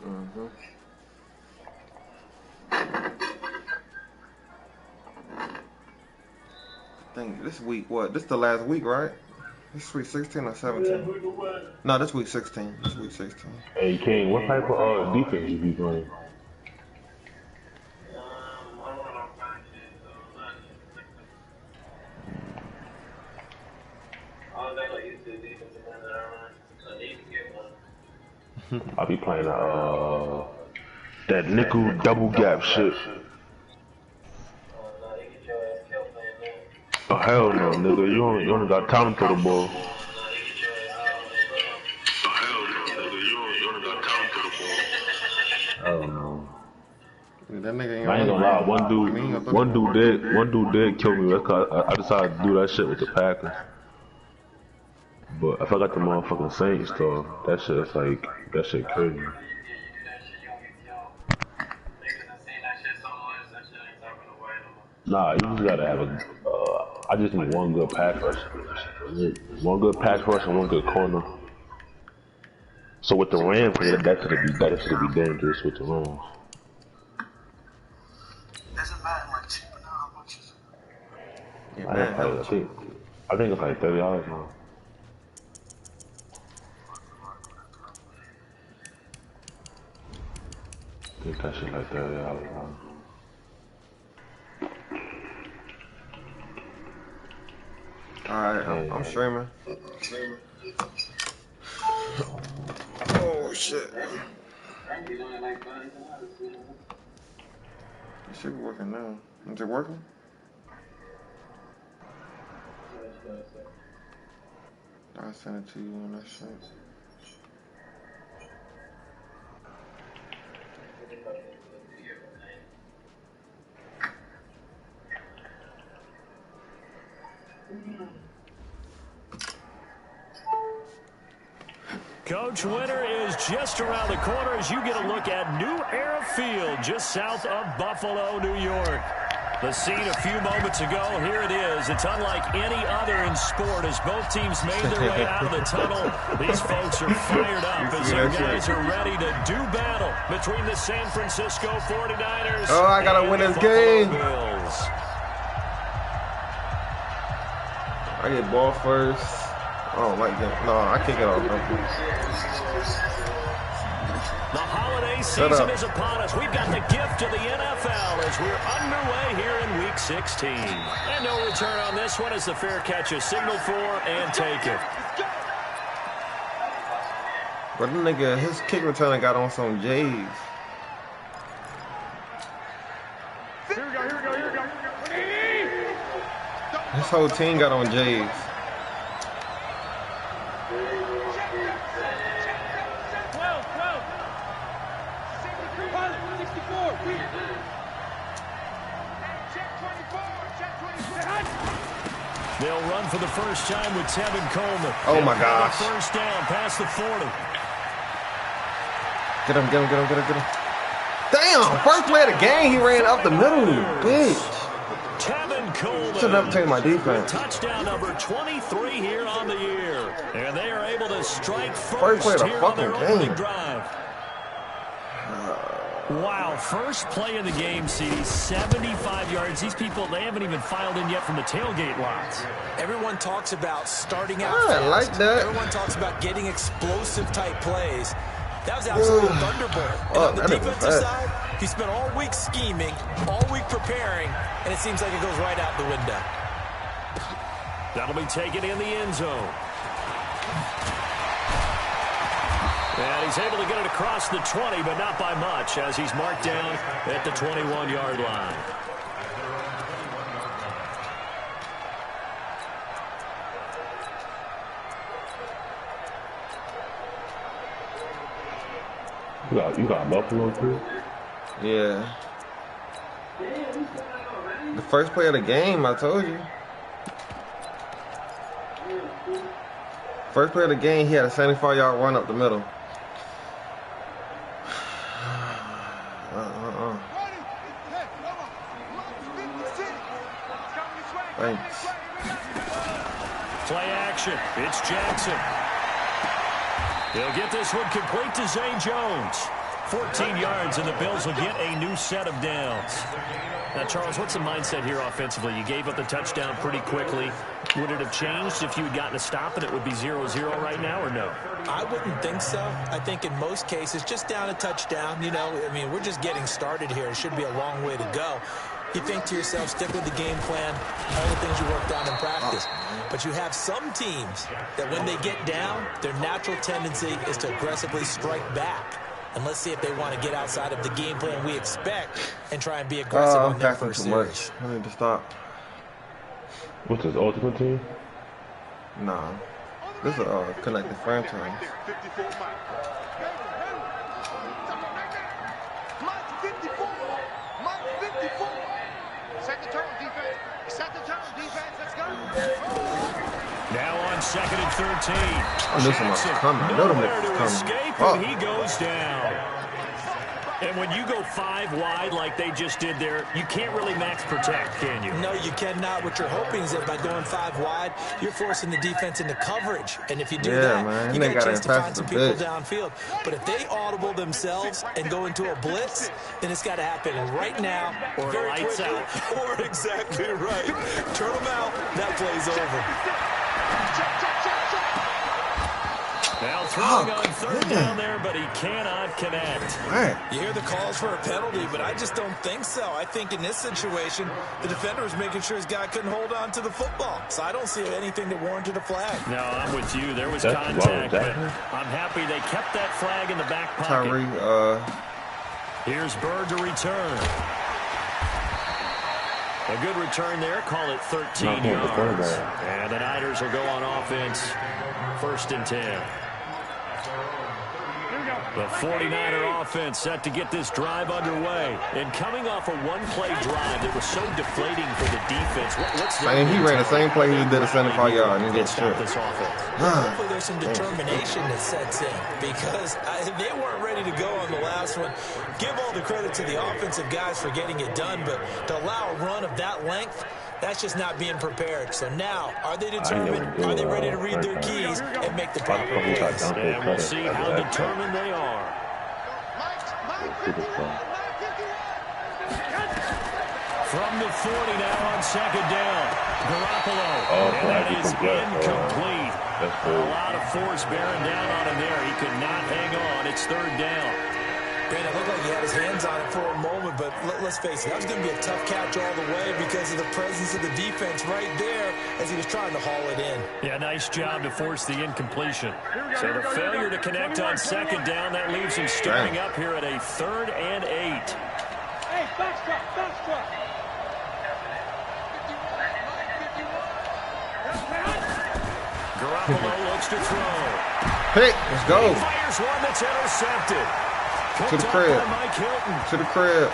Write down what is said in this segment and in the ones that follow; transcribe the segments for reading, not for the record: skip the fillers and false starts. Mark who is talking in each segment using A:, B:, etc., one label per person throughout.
A: Mm-hmm. I think this week, what? This the last week, right? This week 16 or 17? No, this week 16. This week 16.
B: Hey King, what type of defense you be playing? I be playing that nickel double gap shit. Oh hell no, nigga! You only got time to throw the ball. Oh hell no, nigga! You only got time to throw the ball. Hell no.
A: That nigga ain't
B: I ain't gonna lie, one dude did kill me. That's 'cause I decided to do that shit with the Packers. But if I got the motherfucking Saints though, that shit crazy. Nah, you just gotta have I just need one good pass rush. One good pass rush and one good corner. So with the Rams, that should be dangerous with the Rams. I think it's like $30 now. I think that shit like $30 now.
A: Alright, I'm streaming. Oh shit. It should be working now. Is it working? I'll send it to you on that shit.
C: Coach, winter is just around the corner as you get a look at New Era Field just south of Buffalo, New York. The scene a few moments ago, here it is. It's unlike any other in sport as both teams made their way out of the tunnel. These folks are fired up as their guys are ready to do battle between the San Francisco 49ers
A: Oh, I gotta win this game.
C: Bills.
A: I get ball first. I don't like that. No, I can't get off.
C: The holiday season is upon us. We've got the gift of the NFL as we're underway here in Week 16. And no return on this one as the fair catch is signaled for and taken.
A: But the nigga, his kick returner got on some J's.
D: Here we go.
A: His whole team got on J's.
C: They'll run for the first time with Tevin Coleman.
A: Oh my gosh.
C: First down past the 40.
A: Get him. Damn, first play of the game, he ran up the middle. Bitch.
C: Tevin Coleman.
A: Should never take my defense.
C: Touchdown number 23 here on the year. And they are able to strike first
A: play of the
C: here on their
A: fucking
C: opening
A: game.
C: drive. Wow, first play of the game, CD, 75 yards. These people, they haven't even filed in yet from the tailgate lots.
E: Everyone talks about starting out
A: I
E: fast.
A: like that.
E: Everyone talks about getting explosive-type plays. That was absolutely thunderbolt. And on the defensive side, he spent all week scheming, all week preparing, and it seems like it goes right out the window.
C: That'll be taken in the end zone. And he's able to get it across the 20, but not by much, as he's marked down at the 21-yard line.
B: You got Buffalo too?
A: Yeah. The first play of the game, I told you. First play of the game, he had a 75-yard run up the middle. Thanks.
C: Play action. It's Jackson. He'll get this one complete to Zay Jones. 14 yards, and the Bills will get a new set of downs. Now, Charles, what's the mindset here offensively? You gave up the touchdown pretty quickly. Would it have changed if you had gotten a stop and it would be 0-0 right now, or no?
E: I wouldn't think so. I think in most cases, just down a touchdown, you know, I mean, we're just getting started here. It should be a long way to go. You think to yourself, stick with the game plan, all the things you worked on in practice. But you have some teams that when they get down, their natural tendency is to aggressively strike back. And let's see if they want to get outside of the game plan we expect and try and be aggressive on their first series.
A: I need to stop.
B: What's this, Ultimate Team?
A: Nah. This is a connected franchise.
C: Now on 2nd and 13.
A: I knew something was coming. I know the niggas was coming.
C: And he goes down. And when you go 5 wide like they just did there, you can't really max protect, can you?
E: No, you cannot. What you're hoping is that by going 5 wide, you're forcing the defense into coverage. And if you do that,
A: man,
E: you got a chance to find some people downfield. But if they audible themselves and go into a blitz, then it's got to happen right now
C: or
E: very
C: lights
E: quickly.
C: out.
E: Or exactly right. Turn them out. That play's over.
C: Now throwing on 3rd down there, but he cannot connect.
E: You hear the calls for a penalty, but I just don't think so. I think in this situation, the defender was making sure his guy couldn't hold on to the football. So I don't see anything that warranted a flag.
C: No, I'm with you. There was contact, but I'm happy they kept that flag in the back pocket. Here's Bird to return. A good return there. Call it 13 yards. And the Niners will go on offense. 1st and 10. The 49er offense set to get this drive underway. And coming off a one-play drive that was so deflating for the defense.
A: He ran the same play he did a 75-yard. And he did
C: stop this offense.
E: Hopefully there's some determination that sets in because they weren't ready to go on the last one. Give all the credit to the offensive guys for getting it done, but to allow a run of that length, that's just not being prepared. So now, are they determined? Are they ready to read their keys and make the proper plays?
C: And we'll see how determined they are. From the 40 now on 2nd down. Garoppolo. And that is incomplete. A lot of force bearing down on him there. He could not hang on. It's 3rd down.
E: Brandon, it looked like he had his hands on it for a moment, but let's face it, that was going to be a tough catch all the way because of the presence of the defense right there as he was trying to haul it in.
C: Yeah, nice job to force the incompletion. So the failure to connect on 2nd down, that leaves him starting up here at a 3rd and 8.
D: Hey, backstrap.
C: Garoppolo looks to throw.
A: Hey, let's go.
C: He fires one that's intercepted.
A: To the crib.
C: Mike Hilton.
A: To the crib.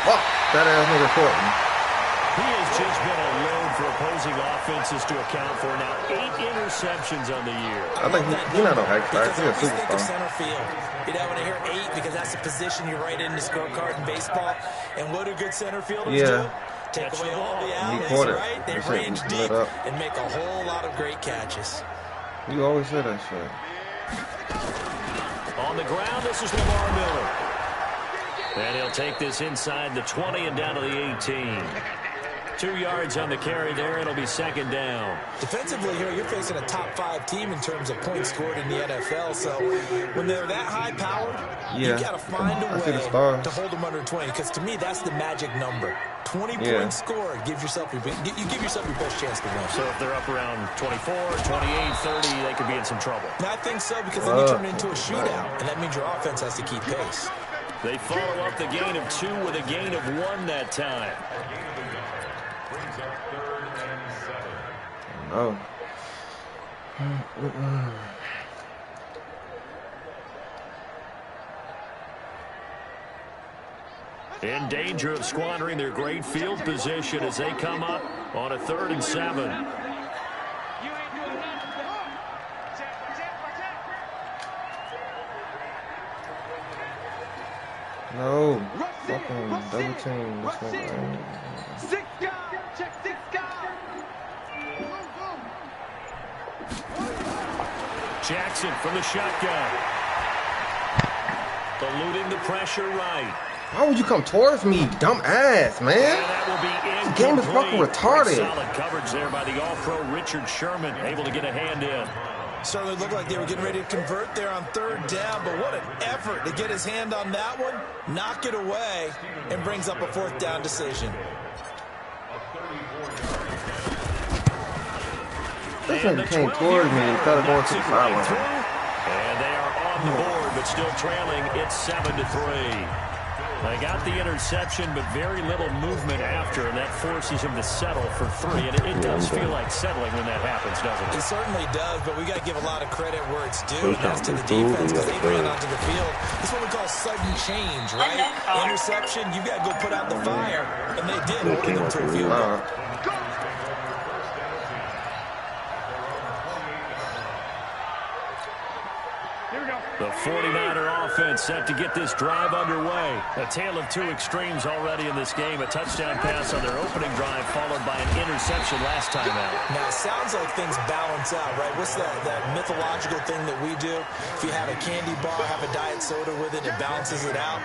A: Oh, that ass nigga caught me.
C: He has just been a load for opposing offenses to account for. Now 8 interceptions on the year.
A: I think he's not a X factor. He's a superstar.
E: Center field. You know, when I hear 8 because that's the position you write in the scorecard in baseball. And what do good center fielders do? Take away all the alleys, right? They range deep and make a whole lot of great catches.
A: You always say that shit.
C: On the ground, this is Lamar Miller. And he'll take this inside the 20 and down to the 18. 2 yards on the carry there. It'll be 2nd down.
E: Defensively here, you're facing a top 5 team in terms of points scored in the NFL. So when they're that high-powered, you got to find a way to hold them under 20. Because to me, that's the magic number. 20 points scored. You give yourself your best chance to win.
C: So if they're up around 24, 28, 30, they could be in some trouble.
E: And I think so because then you turn it into a shootout. And that means your offense has to keep pace.
C: They follow up the gain of 2 with a gain of 1 that time.
A: Oh.
C: In danger of squandering their great field position as they come up on a 3rd and 7.
A: No. Fucking double team.
C: Jackson from the shotgun. Eluding the pressure right.
A: Why would you come towards me, dumb ass, man?
C: That will be
A: this game is fucking retarded.
C: Solid coverage there by the All-Pro Richard Sherman, able to get a hand in.
E: Certainly looked like they were getting ready to convert there on third down, but what an effort to get his hand on that one, knock it away, and brings up a fourth down decision.
A: This nigga came towards me instead of going to the sideline.
C: And they are on the board, but still trailing. It's 7-3. They got the interception, but very little movement after, and that forces him to settle for 3. And it does feel like settling when that happens, doesn't it?
E: It certainly does, but we got to give a lot of credit where it's due, and that's to the defense, because they ran onto the field. This is what we call sudden change, right? Interception, you got to go put out the fire, and they did, holding them to a field goal.
C: The 49er offense set to get this drive underway. A tale of two extremes already in this game. A touchdown pass on their opening drive followed by an interception last time out.
E: Now, it sounds like things balance out, right? What's that mythological thing that we do? If you have a candy bar, have a diet soda with it, it balances it out.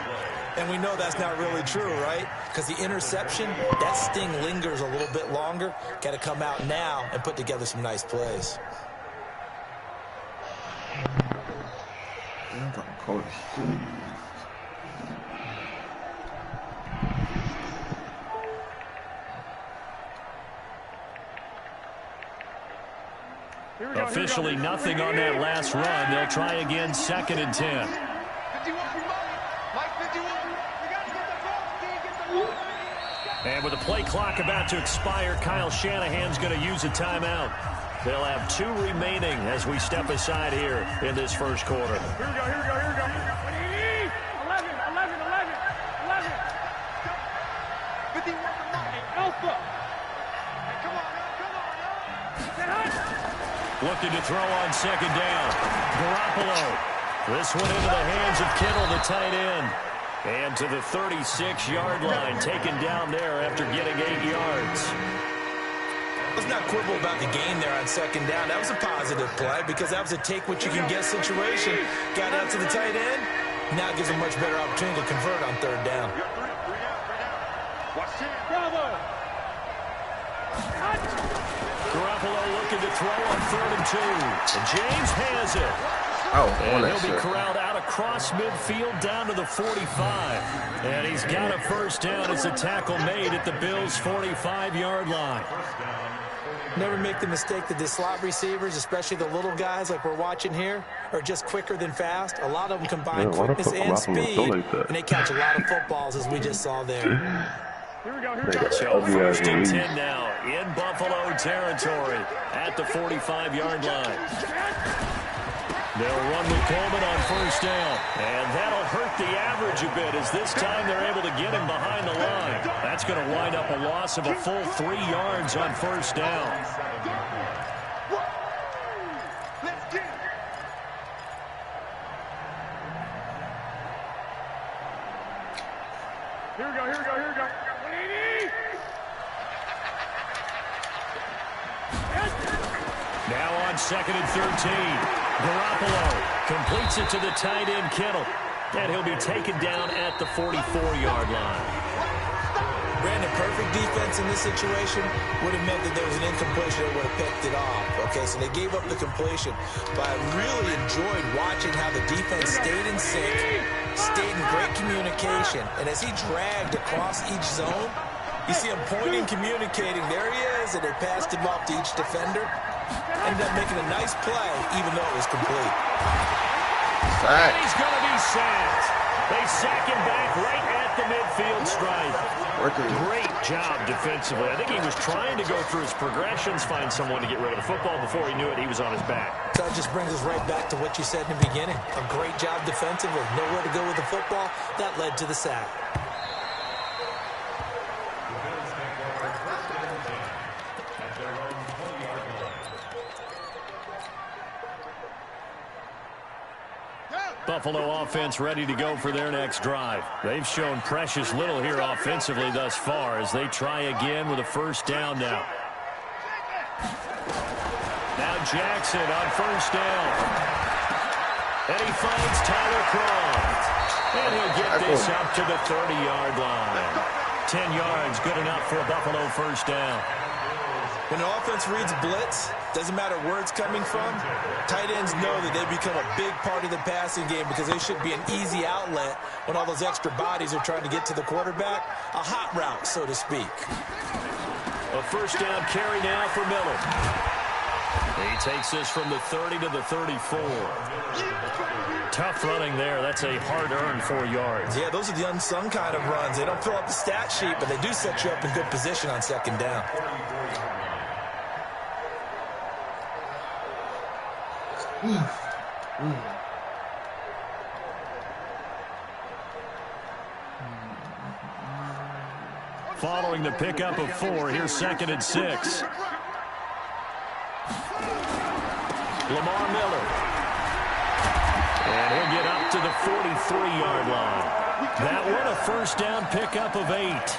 E: And we know that's not really true, right? Because the interception, that sting lingers a little bit longer. Got to come out now and put together some nice plays.
A: I'm fucking cold as shit.
C: Officially nothing on that last run. They'll try again, 2nd and 10. And with the play clock about to expire, Kyle Shanahan's going to use a timeout. They'll have 2 remaining as we step aside here in this first quarter.
D: Here we go. 11. 51 Alpha. Come on.
C: Looking to throw on 2nd down. Garoppolo. This one into the hands of Kittle, the tight end. And to the 36-yard line, taken down there after getting 8 yards.
E: Let's not quibble about the gain there on 2nd down. That was a positive play because that was a take-what-you-can-get situation. Got out to the tight end. Now it gives a much better opportunity to convert on 3rd down.
D: Bravo.
C: Garoppolo looking to throw on 3rd and 2. And James has it.
A: Oh,
C: and he'll be corralled out across midfield down to the 45. And he's got a first down as a tackle made at the Bills' 45-yard line.
E: Never make the mistake that the slot receivers, especially the little guys like we're watching here, are just quicker than fast. A lot of them combine quickness and speed, and they catch a lot of footballs, as we just saw there.
D: Here we go.
C: So 1st and 10 now in Buffalo territory at the 45-yard line. They'll run with Coleman on 1st down, and that'll hurt the average a bit as this time they're able to get him behind the line. That's going to wind up a loss of a full 3 yards on 1st down.
D: Here we go. 180.
C: Now on 2nd and 13. Garoppolo completes it to the tight end, Kittle. And he'll be taken down at the 44-yard line.
E: Brandon, perfect defense in this situation would have meant that there was an incompletion that would have picked it off. Okay, so they gave up the completion. But I really enjoyed watching how the defense stayed in sync, stayed in great communication. And as he dragged across each zone, you see him pointing, communicating. There he is, and they passed him off to each defender. Ended up making a nice play, even though it was complete.
C: And he's going to be sacked. They sack him back right at the midfield stripe. Great job defensively. I think he was trying to go through his progressions, find someone to get rid of the football. Before he knew it, he was on his back.
E: So it just brings us right back to what you said in the beginning. A great job defensively. Nowhere to go with the football. That led to the sack.
C: Buffalo offense ready to go for their next drive. They've shown precious little here offensively thus far as they try again with a 1st down now. Now Jackson on first down. And he finds Tyler Croft. And he'll get this up to the 30-yard line. 10 yards, good enough for a Buffalo first down.
E: When the offense reads blitz, doesn't matter where it's coming from, tight ends know that they become a big part of the passing game because they should be an easy outlet when all those extra bodies are trying to get to the quarterback. A hot route, so to speak.
C: A first down carry now for Miller. He takes this from the 30 to the 34. Tough running there. That's a hard-earned 4 yards.
E: Yeah, those are the unsung kind of runs. They don't fill up the stat sheet, but they do set you up in good position on second down.
C: Following the pickup of 4, here's 2nd and 6. Lamar Miller. And he'll get up to the 43-yard line. That one a first down pickup of 8.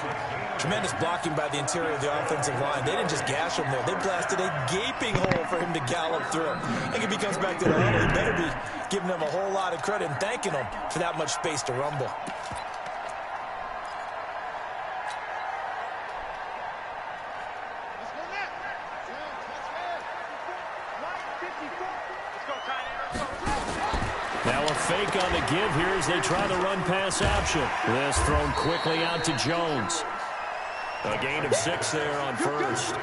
E: Tremendous blocking by the interior of the offensive line. They didn't just gash him there. They blasted a gaping hole for him to gallop through. I think if he comes back to the huddle, he better be giving them a whole lot of credit and thanking them for that much space to rumble.
C: Now a fake on the give here as they try the run-pass option. This thrown quickly out to Jones. A gain of 6 there on first.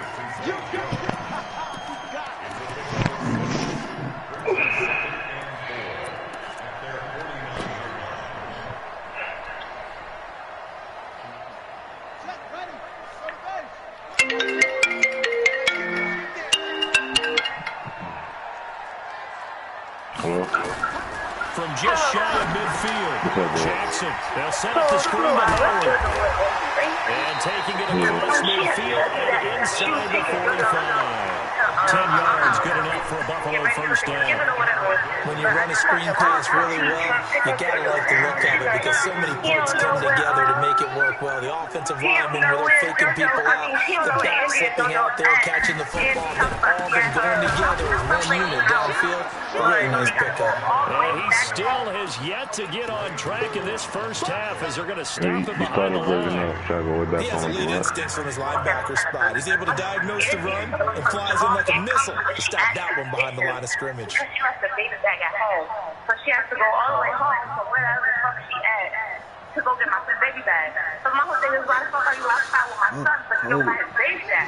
C: From just shy of midfield, Jackson. They'll set up the screen to Howard. And taking it across midfield and inside the 45. 10 yards, good enough for a Buffalo first down.
E: When you run a screen pass really well, you gotta like the look of it because so many parts come together to make it work well. The offensive linemen, where they're faking people out, the back slipping out there, catching the football, then all of them going together as one unit downfield. A really nice pickup.
C: And he still has yet to get on track in this first half as they're going to stop him behind the line.
E: He has elite instincts from his linebacker spot. He's able to diagnose the run and flies in like a missile to stop that one behind the line of scrimmage.
F: She has to babysit at home, so she has to go all the way home from wherever the fuck she at to go get my baby bag. So my whole thing is, why the fuck are you outside with my son, but you don't have his baby bag?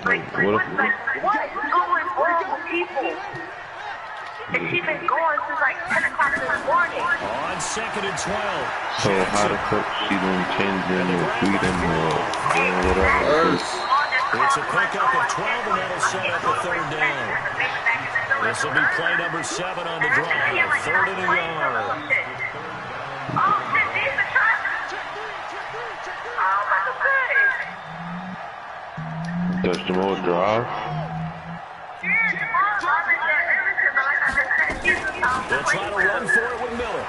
F: Like, what is going on with people? And she's been going since like 10 o'clock in the morning.
C: On 2nd and 12.
B: So how the fuck she didn't change any freedom or whatever?
C: It's a pickup of 12, and that'll set up a third down. This will be play number 7 on the drive. 3rd and a yard.
F: Oh, shit, these are trying. Oh, my God.
B: Does Jamal drive?
C: They'll try to run for it with Miller.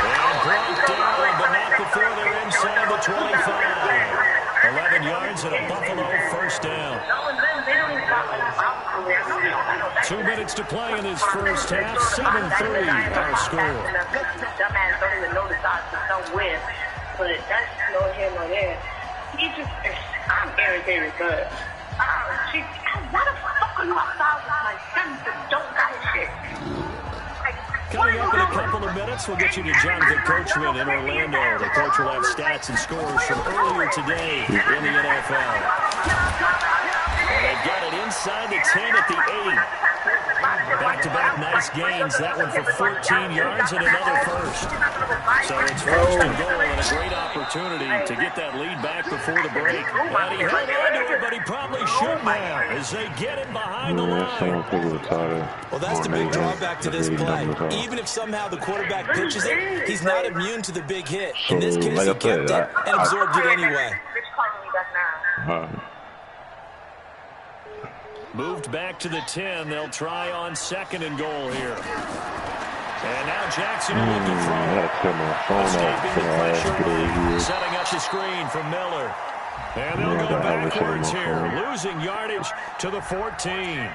C: And brought down, but not before they're inside the 25. 11 yards and a Buffalo first down. 2 minutes to play in this first half. 7-3 our score.
F: Dumbass don't even know the dots somewhere, but that's no here nor there. He just, I'm irritated, but why the fuck are you outside with my son that don't got his shit?
C: Coming up in a couple of minutes, we'll get you to Jonathan Coachman in Orlando. The coach will have stats and scores from earlier today in the NFL. And they've got it inside the 10 at the 8. Back-to-back nice gains. That one for 14 yards and another first. So it's first and goal and a great opportunity to get that lead back before the break. And he held on to it, but he probably should now as they get him behind the line.
E: Well, that's the big drawback to this play. Even if somehow the quarterback pitches it, he's not immune to the big hit. In this case, he kept it and absorbed it anyway.
C: Moved back to the 10. They'll try on 2nd and goal here. And now Jackson will throw. Escaping the pressure, setting up the screen from Miller. And they'll go backwards here, losing yardage to the 14.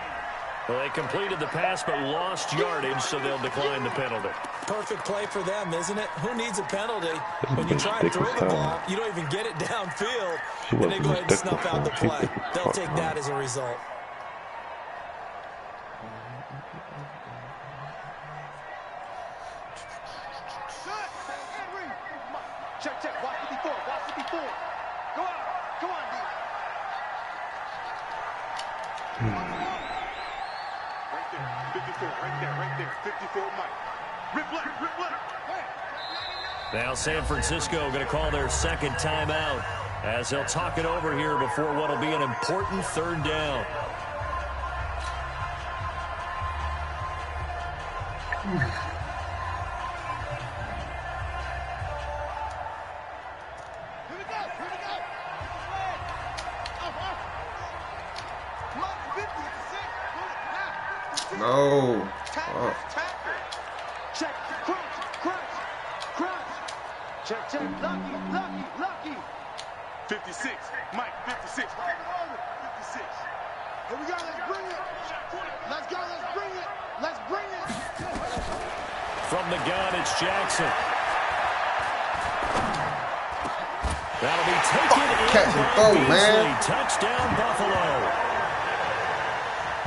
C: Well, they completed the pass but lost yardage, so they'll decline the penalty.
E: Perfect play for them, isn't it? Who needs a penalty? When you try and throw the ball, you don't even get it downfield, and they go ahead and snuff out the play. They'll take that as a result.
D: Check, check. Watch 54. Watch 54. Go out. Come on, D. Right there. 54. Right there. 54, Mike. Rip left.
C: Now San Francisco going to call their second timeout as they'll talk it over here before what will be an important third down.
A: No.
D: Check, crunch. Check, lucky. 56, Mike, 56. 56. Here we go, let's bring it. Let's bring it.
C: From the gun, it's Jackson. That'll be taken in
A: catch and
C: by
A: throw,
C: Beasley.
A: man.
C: Touchdown, Buffalo.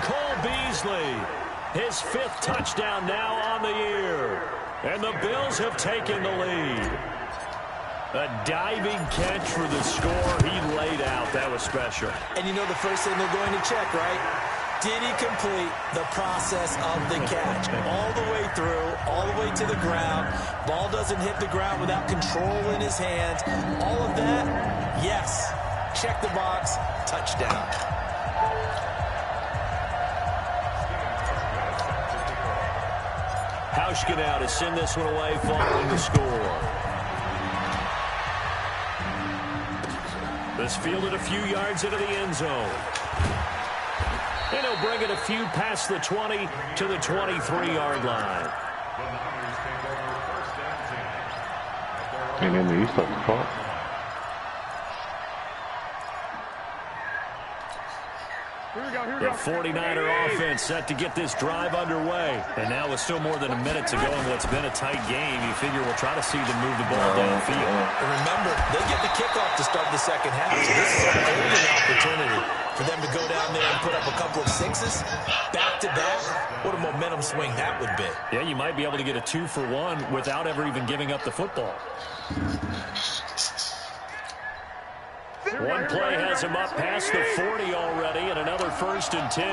C: Cole Beasley, his 5th touchdown now on the year. And the Bills have taken the lead. A diving catch for the score he laid out. That was special.
E: And you know the first thing they're going to check, right? Did he complete the process of the catch? All the way through, all the way to the ground. Ball doesn't hit the ground without control in his hands. All of that, yes. Check the box, touchdown.
C: Hauschka now to send this one away following the score. This fielded a few yards into the end zone. And he'll bring it a few past the 20 to the 23-yard line.
B: And then you start the clock.
C: The 49er offense set to get this drive underway. And now with still more than a minute to go in what's been a tight game, you figure we'll try to see them move the ball downfield.
E: And remember, they get the kickoff to start the second half. So this is a golden opportunity for them to go down there and put up a couple of sixes back-to-back. What a momentum swing that would be.
C: Yeah, you might be able to get a 2-for-1 without ever even giving up the football. One play has him up past the 40 already, and another 1st and 10.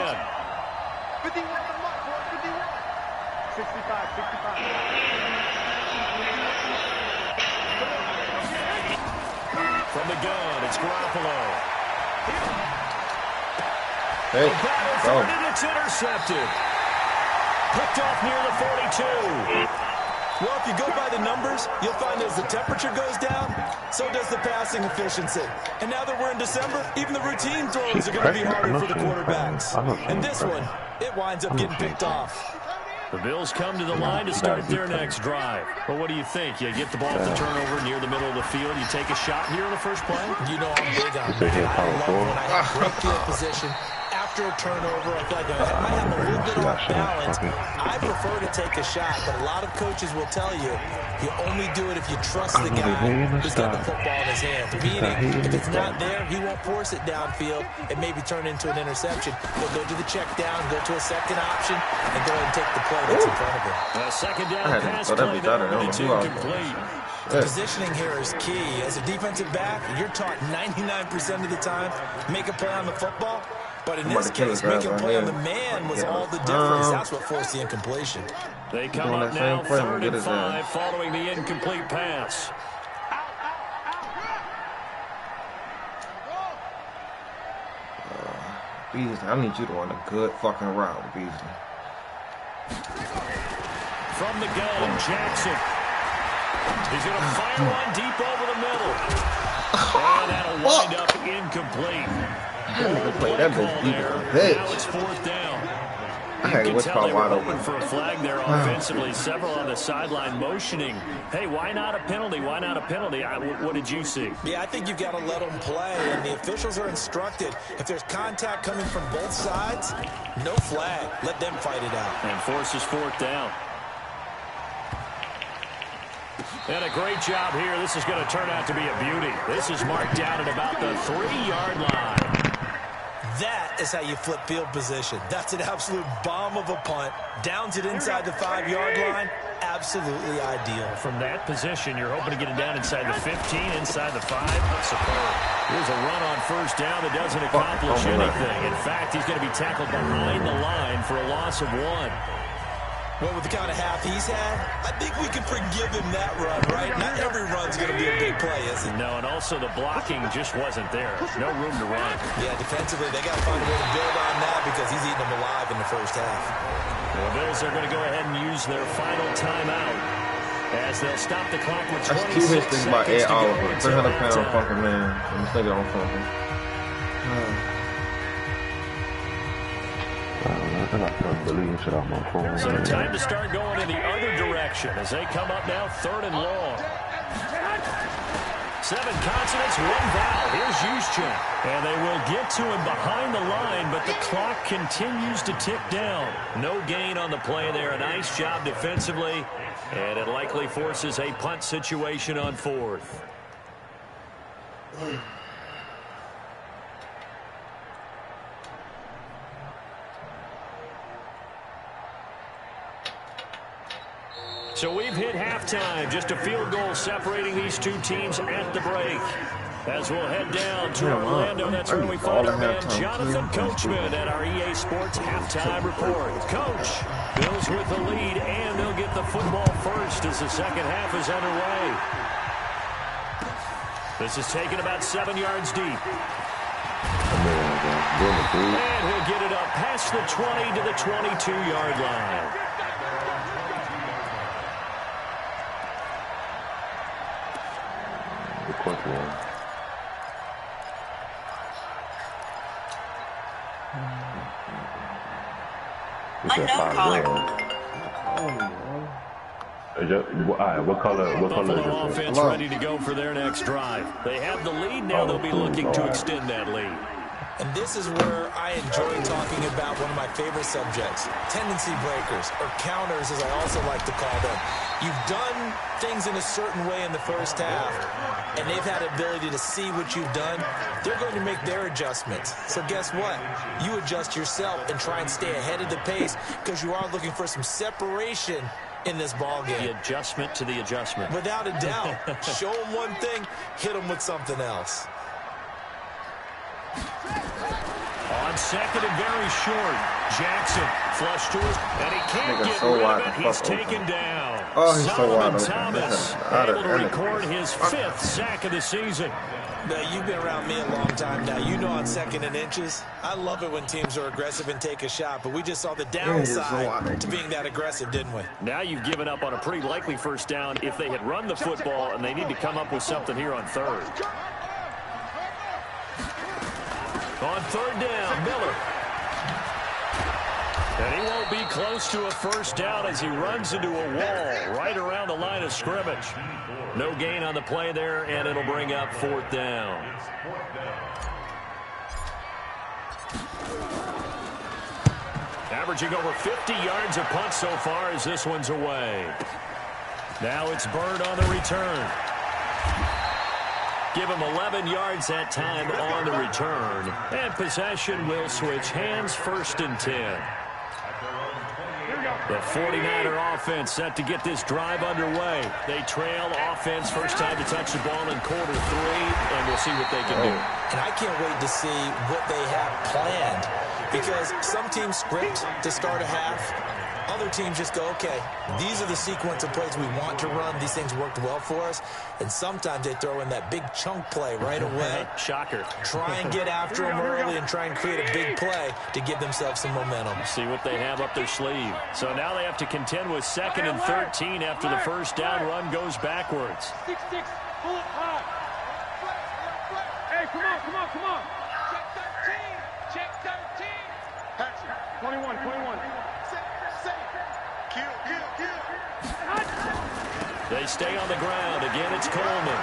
D: 51 to Mike, boy, 51. 65.
C: From the gun, it's Garoppolo.
A: Hey, go.
C: And it's intercepted. Picked off near the 42.
E: Well, if you go by the numbers, you'll find as the temperature goes down, so does the passing efficiency. And now that we're in December, even the routine throws are going to be harder for the quarterbacks. And this one, it winds up getting picked off.
C: The Bills come to the line to start their next drive. But what do you think? You get the ball at the turnover near the middle of the field, you take a shot here in the first play?
E: You know I'm big on that. I love when I have great field position. After a turnover, I feel like I might have a little bit off balance. I prefer to take a shot, but a lot of coaches will tell you only do it if you trust the guy who's got the football in his hands. Meaning, if it's not there, he won't force it downfield and maybe turn into an interception. He'll go to the check down, go to a second option, and go ahead and take the play that's in front of him.
C: A second down pass play there, but it's incomplete.
E: The positioning here is key. As a defensive back, you're taught 99% of the time, make a play on the football. But in this case, making a play on the man was all the difference. That's what forced the incompletion.
C: They come up now 3rd and 5 following the incomplete pass.
A: Beasley, I need you to run a good fucking route, Beasley.
C: From the gun, Jackson. He's going to fire one deep over the middle. And that'll wind up incomplete.
A: Play that bitch deep.
C: Now it's 4th down. You
A: Hey,
C: can
A: what's
C: tell
A: called
C: they were
A: wide
C: hoping
A: open?
C: for a flag there offensively. Several on the sideline motioning, hey, why not a penalty? Why not a penalty? What did you see?
E: Yeah, I think you've got to let them play, and the officials are instructed. If there's contact coming from both sides, no flag. Let them fight it out.
C: And forces fourth down. And a great job here. This is going to turn out to be a beauty. This is marked down at about the 3-yard line.
E: That is how you flip field position. That's an absolute bomb of a punt. Downs it inside the 5-yard line. Absolutely ideal.
C: From that position, you're hoping to get it down inside the 15, inside the 5. Superb. Here's a run on first down that doesn't accomplish anything. In fact, he's going to be tackled behind the line for a loss of 1.
E: Well, with the kind of half he's had, I think we can forgive him that run, right? Not every run's going to be a big play, is it?
C: No, and also the blocking just wasn't there. No room to run.
E: Yeah, defensively, they got to find a way to build on that because he's eating them alive in the first half.
C: The Bills are going to go ahead and use their final timeout as they'll stop the clock with 26
A: That's two hits things by Ed Oliver. 300-pound fucking man. I'm thinking on something.
B: I got some deleting shit off my phone.
C: So time to start going in the other direction as they come up now 3rd and long. 7 consonants, 1 vowel. Here's Juszczyk. And they will get to him behind the line, but the clock continues to tick down. No gain on the play there. A nice job defensively, and it likely forces a punt situation on 4th. So we've hit halftime. Just a field goal separating these two teams at the break. As we'll head down to Orlando, that's where we find our man Jonathan Coachman at our EA Sports Halftime Report. Coach, Bills with the lead, and they'll get the football first as the second half is underway. This is taken about 7 yards deep. And he'll get it up past the 20 to the 22-yard line.
B: Quick one. What color?
C: Buffalo offense ready to go for their next drive. They have the lead now. They'll be looking to extend that lead.
E: And this is where I enjoy talking about one of my favorite subjects, tendency breakers, or counters as I also like to call them. You've done things in a certain way in the first half, and they've had the ability to see what you've done. They're going to make their adjustments. So guess what? You adjust yourself and try and stay ahead of the pace because you are looking for some separation in this ball game.
C: The adjustment to the adjustment.
E: Without a doubt. Show them one thing, hit them with something else.
C: On second and very short, Jackson flush to us, and he can't get
A: so
C: rid
A: wide
C: of it. He's taken down.
A: Oh, he's so wide
C: Solomon
A: open.
C: Thomas able to record his 5th sack of the season.
E: Now, you've been around me a long time now. You know on 2nd and inches, I love it when teams are aggressive and take a shot, but we just saw the downside to being that aggressive, didn't we?
C: Now you've given up on a pretty likely first down if they had run the football, and they need to come up with something here on 3rd. On 3rd down, Miller. And he won't be close to a first down as he runs into a wall right around the line of scrimmage. No gain on the play there, and it'll bring up 4th down. Averaging over 50 yards a punt so far as this one's away. Now it's Bird on the return. Give him 11 yards that time on the return. And possession will switch hands, 1st and 10. The 49er offense set to get this drive underway. They trail offense first time to touch the ball in quarter 3, and we'll see what they can do.
E: And I can't wait to see what they have planned because some teams script to start a half. Other teams just go, okay, these are the sequence of plays we want to run. These things worked well for us. And sometimes they throw in that big chunk play right away.
C: Shocker.
E: Try and get after them early and try and create a big play to give themselves some momentum.
C: See what they have up their sleeve. So now they have to contend with 2nd and 13 after the first down run goes backwards.
G: 6-6, pull it high. Hey, come on. Check 13. 21.
C: They stay on the ground. Again, it's Coleman.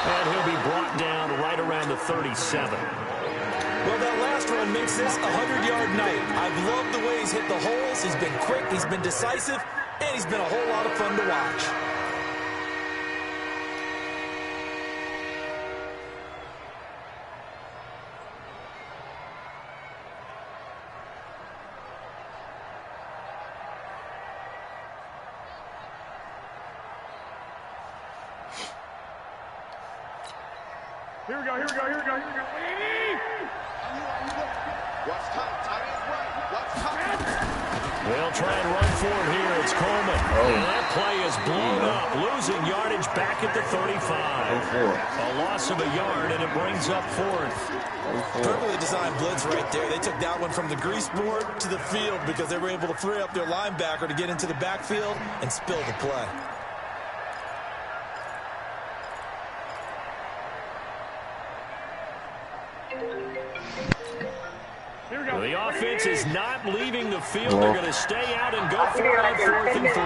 C: And he'll be brought down right around the 37.
E: Well, that last run makes this a 100-yard night. I've loved the way he's hit the holes. He's been quick, he's been decisive, and he's been a whole lot of fun to watch.
G: Here we go. Watch time. Time is right. Watch time.
C: They'll try and run for it here. It's Coleman. And that play is blown up, losing yardage back at the 35. A loss of a yard, and it brings up fourth.
E: Perfectly designed blitz right there. They took that one from the grease board to the field because they were able to free up their linebacker to get into the backfield and spill the play.
C: The offense is not leaving the field. They're going to stay out and go for it on 4th and 3.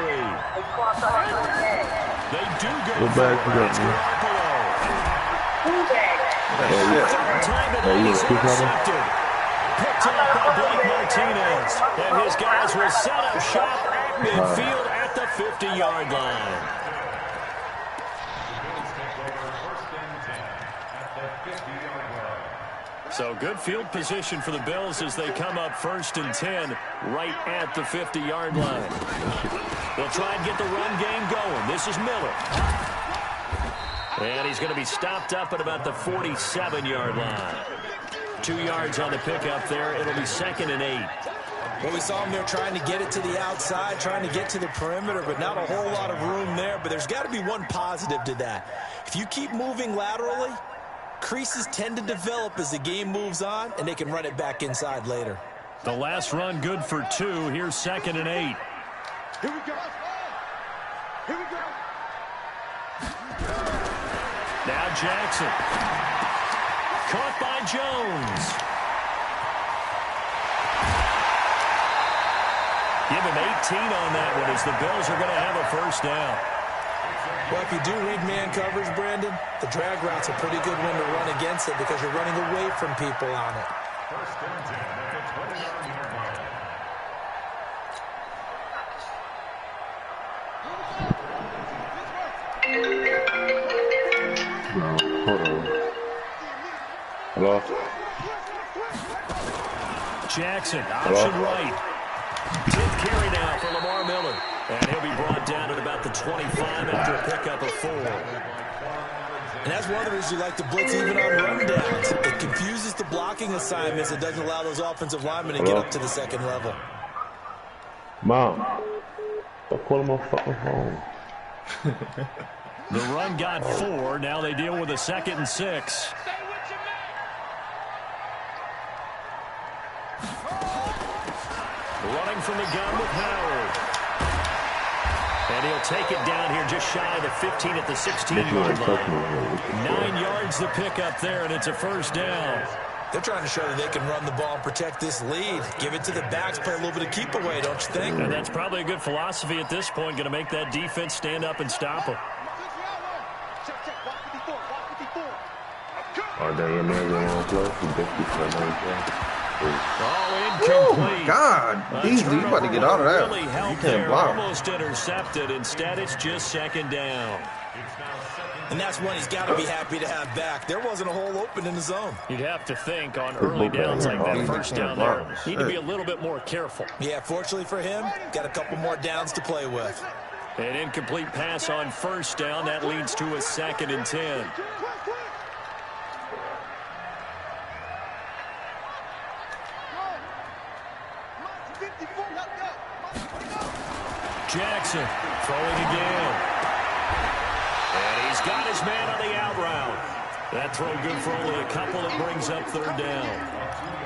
C: They do go for it. It's Garoppolo. Third time today he's intercepted. Picked up by Blake Martinez. And his guys will set up shop at midfield at the 50-yard line. So good field position for the Bills as they come up 1st and 10 right at the 50-yard line. They'll try and get the run game going. This is Miller. And he's going to be stopped up at about the 47-yard line. 2 yards on the pickup there. It'll be 2nd and 8.
E: Well, we saw him there trying to get it to the outside, trying to get to the perimeter, but not a whole lot of room there. But there's got to be one positive to that. If you keep moving laterally, creases tend to develop as the game moves on, and they can run it back inside later.
C: The last run good for 2. Here's 2nd and 8.
G: Here we go.
C: Now Jackson. Caught by Jones. Give him 18 on that one as the Bills are going to have a first down.
E: Well, if you do read man coverage, Brandon, the drag route's a pretty good one to run against it because you're running away from people on it.
B: Hold on. Hello?
C: Jackson, option right. 10th carry now for Lamar Miller. And he'll be brought down at about the 25 after a pickup of 4.
E: And that's one of the reasons you like to blitz even on rundowns. It confuses the blocking assignments. It doesn't allow those offensive linemen to get up to the second level.
B: Mom, stop calling my fucking phone.
C: The run got 4. Now they deal with a 2nd and 6. Running from the gun with Howard. And he'll take it down here just shy of the 15 at the 16-yard line. 9 yards to pick up there, and it's a first down.
E: They're trying to show that they can run the ball and protect this lead. Give it to the backs, play a little bit of keep away, don't you think?
C: And that's probably a good philosophy at this point, going to make that defense stand up and stop them.
B: Are they in there on play?
C: Oh, incomplete.
A: God, easy. You about to get out of that.
C: Really
A: You
C: helped
A: can't
C: there.
A: block.
C: Almost intercepted. Instead, it's just 2nd down.
E: And that's one he's got to be happy to have back. There wasn't a hole open in the zone.
C: You'd have to think on early downs like that, first down there, need to be a little bit more careful.
E: Yeah, fortunately for him, got a couple more downs to play with.
C: An incomplete pass on first down. That leads to a 2nd and 10. Jackson throwing again. And he's got his man on the out route. That throw good for only a couple. It brings up 3rd down.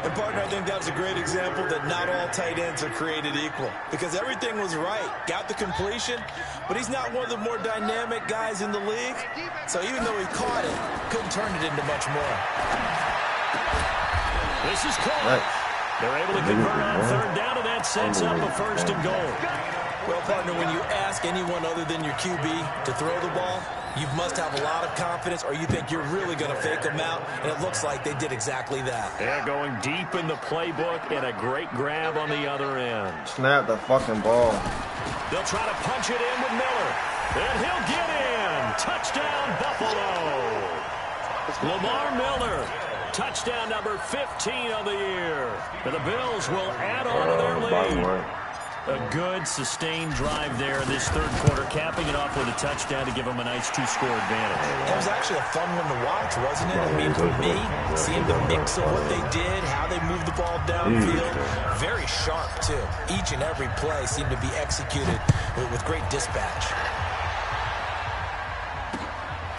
E: And, partner, I think that was a great example that not all tight ends are created equal. Because everything was right. Got the completion, but he's not one of the more dynamic guys in the league. So even though he caught it, couldn't turn it into much more.
C: This is caught. They're able to convert on third down, and that sets up a first and goal.
E: Well, partner, when you ask anyone other than your QB to throw the ball, you must have a lot of confidence, or you think you're really going to fake them out, and it looks like they did exactly that.
C: They're going deep in the playbook, and a great grab on the other end.
A: Snap the fucking ball.
C: They'll try to punch it in with Miller, and he'll get in. Touchdown, Buffalo. Lamar Miller, touchdown number 15 of the year. And the Bills will add on to their lead. A good, sustained drive there in this third quarter, capping it off with a touchdown to give them a nice two-score advantage.
E: It was actually a fun one to watch, wasn't it? I mean, for me, seeing the mix of what they did, how they moved the ball downfield, very sharp, too. Each and every play seemed to be executed with great dispatch.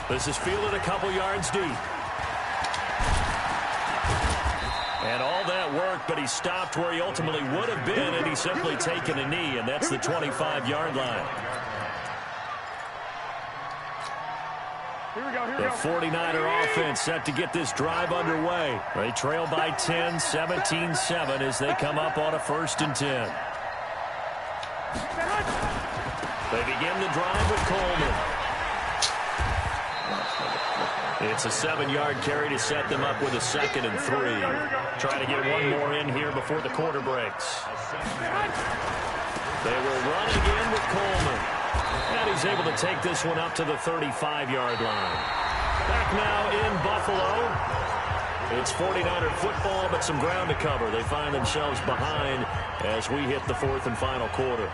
C: This is fielded a couple yards deep. And all that worked, but he stopped where he ultimately would have been, and he's simply taken a knee, and that's the 25-yard line. The 49er offense set to get this drive underway. They trail by 10, 17-7 as they come up on a 1st and 10. They begin the drive with Coleman. It's a 7-yard carry to set them up with a 2nd and 3. Trying to get one more in here before the quarter breaks. They will run again with Coleman. And he's able to take this one up to the 35-yard line. Back now in Buffalo. It's 49er football, but some ground to cover. They find themselves behind as we hit the 4th and final quarter.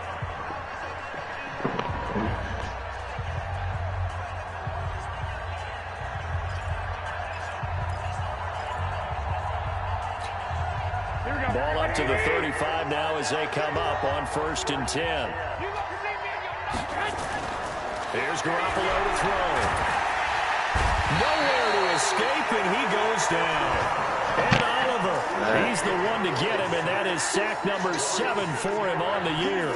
C: Ball up to the 35 now as they come up on 1st and 10. Here's Garoppolo to throw. Nowhere to escape, and he goes down. And Oliver, he's the one to get him, and that is sack number 7 for him on the year.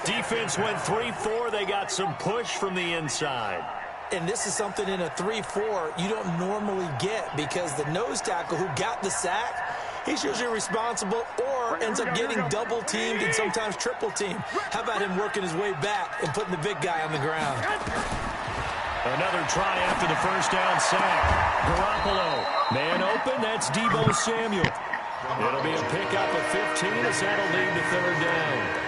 C: Defense went 3-4. They got some push from the inside.
E: And this is something in a 3-4 you don't normally get, because the nose tackle who got the sack, he's usually responsible or ends up getting double-teamed and sometimes triple-teamed. How about him working his way back and putting the big guy on the ground?
C: Another try after the first down sack. Garoppolo, man open, that's Deebo Samuel. It'll be a pickup of 15 as that'll lead to 3rd down.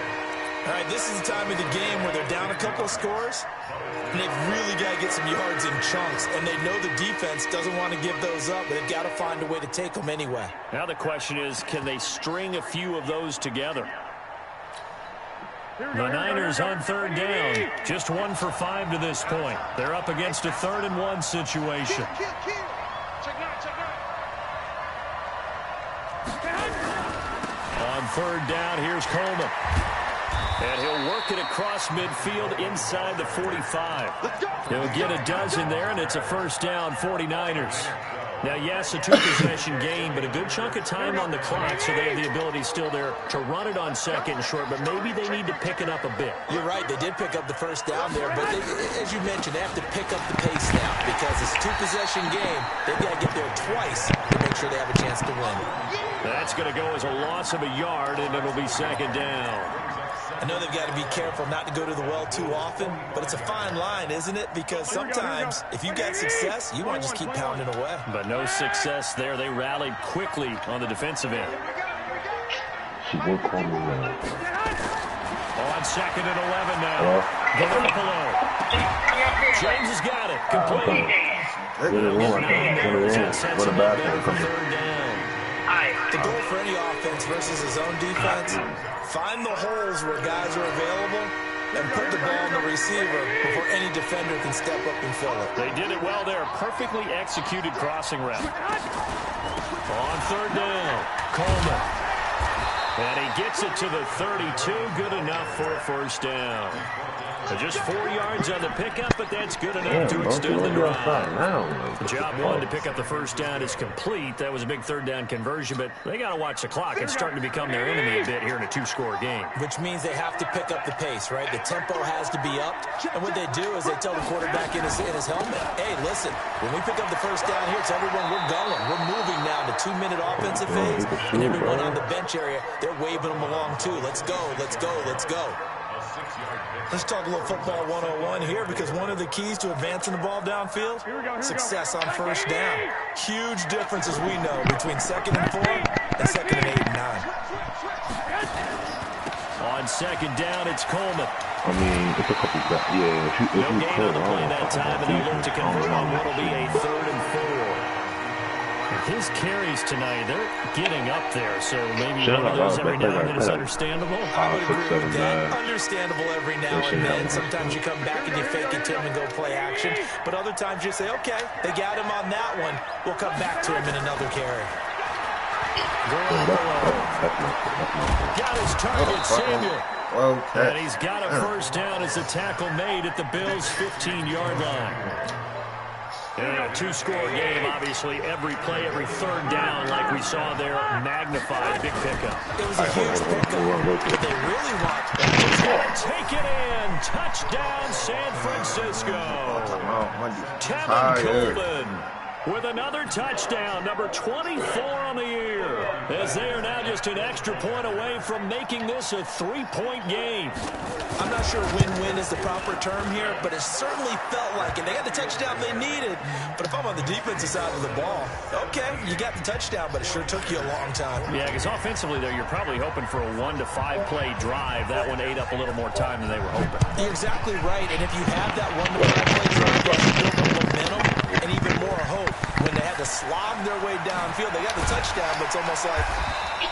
E: All right, this is the time of the game where they're down a couple of scores, and they've really got to get some yards in chunks, and they know the defense doesn't want to give those up, but they've got to find a way to take them anyway.
C: Now the question is, can they string a few of those together? The Niners on 3rd down, just 1 for 5 to this point. They're up against a 3rd and 1 situation. On 3rd down, here's Coleman. And he'll work it across midfield inside the 45. He'll get a dozen there, and it's a 1st down, 49ers. Now, yes, a 2-possession game, but a good chunk of time on the clock, so they have the ability still there to run it on 2nd and short, but maybe they need to pick it up a bit.
E: You're right. They did pick up the 1st down there, but they, as you mentioned, they have to pick up the pace now, because it's a 2-possession game. They've got to get there twice to make sure they have a chance to win.
C: That's going to go as a loss of a yard, and it'll be 2nd down.
E: I know they've got to be careful not to go to the well too often, but it's a fine line, isn't it? Because sometimes, if you got success, you want to just keep pounding away.
C: But no success there. They rallied quickly on the defensive end. On 2nd and 11 now. Garoppolo. James has got it. Complete. That sets him up better for 3rd down.
E: The goal for any offense versus his own defense, find the holes where guys are available and put the ball in the receiver before any defender can step up and fill it.
C: They did it well there. Perfectly executed crossing route. On 3rd down, Coleman. And he gets it to the 32. Good enough for a first down. So just 4 yards on the pickup, but that's good enough to extend the drive. Job one to pick up the first down is complete. That was a big third down conversion, but they got to watch the clock. It's starting to become their enemy a bit here in a 2-score game.
E: Which means they have to pick up the pace, right? The tempo has to be upped. And what they do is they tell the quarterback in his helmet, hey, listen, when we pick up the first down here, tell everyone we're going. We're moving now to 2-minute offensive phase. And everyone on the bench area, they're waving them along too. Let's go, let's go, let's go. Let's talk a little football 101 here, because one of the keys to advancing the ball downfield, success on first down. Huge difference, as we know, between 2nd and 4 and 2nd and 8 and 9.
C: On second down, it's Coleman.
B: I mean, it's a couple of yeah. If
C: no gain on the play that time, and they'll look to convert on what will be a 3rd and 4. His carries tonight, they're getting up there, so maybe one of those every now and then is understandable.
E: I would agree with that. Understandable every now and then. Sometimes you come back and you fake it to him and go play action, but other times you say, okay, they got him on that one. We'll come back to him in another carry.
C: Got his target, Samuel.
A: Okay.
C: And he's got a first down as the tackle made at the Bills' 15-yard line. In a 2-score game, obviously, every play, every third down, like we saw there, magnified. Big pickup.
E: It was a huge pickup. What they really want is
C: to take it in. Touchdown, San Francisco. Tevin Coleman with another touchdown, number 24 on the year, as they are now just an extra point away from making this a 3-point game.
E: I'm not sure win-win is the proper term here, but it certainly felt like it. They got the touchdown they needed, but if I'm on the defensive side of the ball, okay, you got the touchdown, but it sure took you a long time.
C: Yeah, because offensively there, you're probably hoping for a 1 to 5 play drive. That one ate up a little more time than they were hoping.
E: You're exactly right, and if you have that 1 to 5 play drive, you build up momentum and even more hope. When they had to slog their way downfield, they got the touchdown, but it's almost like,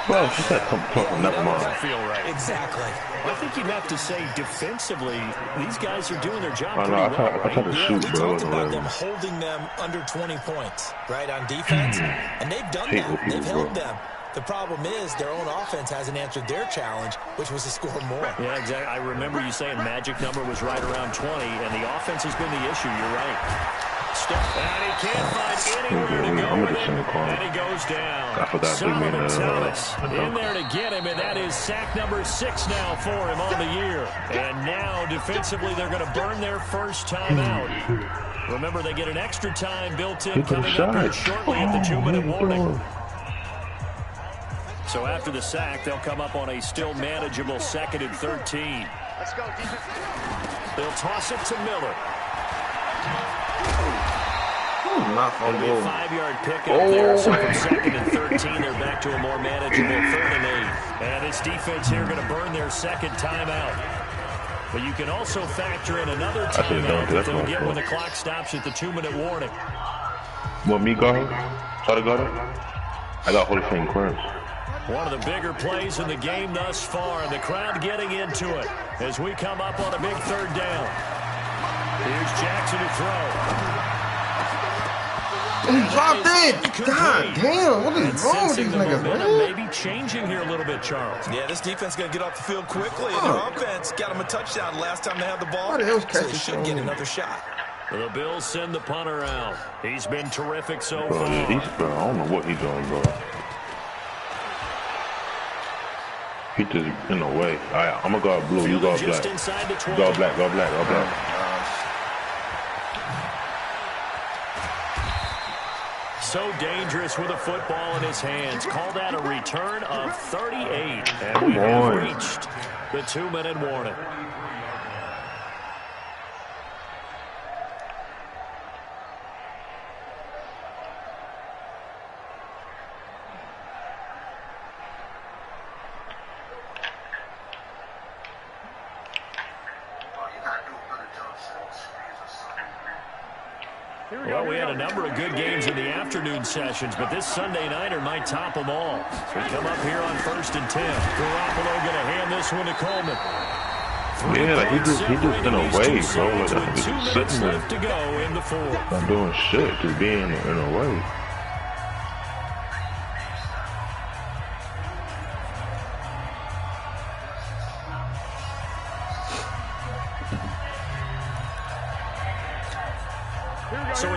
B: well, she said something, never mind.
C: Feel right.
E: Exactly.
C: I think you'd have to say defensively, these guys are doing their job pretty
B: well.
C: Right?
B: I tried to shoot,
E: we talked about them holding them under 20 points, right, on defense, and they've done that. They've held them. The problem is their own offense hasn't answered their challenge, which was to score more.
C: Yeah, exactly. I remember you saying magic number was right around 20, and the offense has been the issue. You're right. And he can't find anywhere to go with it, and he goes down. Solomon Thomas in there to get him, and that is sack number 6 now for him on the year. And now, defensively, they're going to burn their first time out. Remember, they get an extra time built in coming up here shortly at the 2-minute warning. So after the sack, they'll come up on a still manageable 2nd and 13.
G: Let's go, defense.
C: They'll toss it to Miller.
A: It'll
C: be a 5-yard pickup there. So from 2nd and 13, they're back to a more manageable 3rd and 8. And this defense here going to burn their second timeout. But you can also factor in another timeout that they'll get when the clock stops at the 2-minute warning.
B: Want me go? Try to go there? I got Holy Fame cramps.
C: One of the bigger plays in the game thus far, and the crowd getting into it as we come up on a big 3rd down. Here's Jackson to throw.
A: He dropped it. God damn, what is wrong with these niggas, man?
C: Maybe changing here a little bit, Charles.
E: Yeah, this defense going to get off the field quickly, and their offense got them a touchdown last time they had the ball. So they should get another shot.
C: The Bills send the punter out. He's been terrific so far.
B: I don't know what he's doing, bro. He just in the way. All right, I'm going to go blue. You go black. Go black, go black, go black.
C: So dangerous with a football in his hands. Call that a return of 38. And we have reached the 2-minute warning. Well, we had a number of good games in the afternoon sessions, but this Sunday nighter might top them all. We come up here on 1st and 10. Garoppolo going to hand this one to Coleman.
B: Yeah, like he just in a way, bro. Like,
C: with 2 minutes left to go in the 4th.
B: Not doing shit, just being in a way.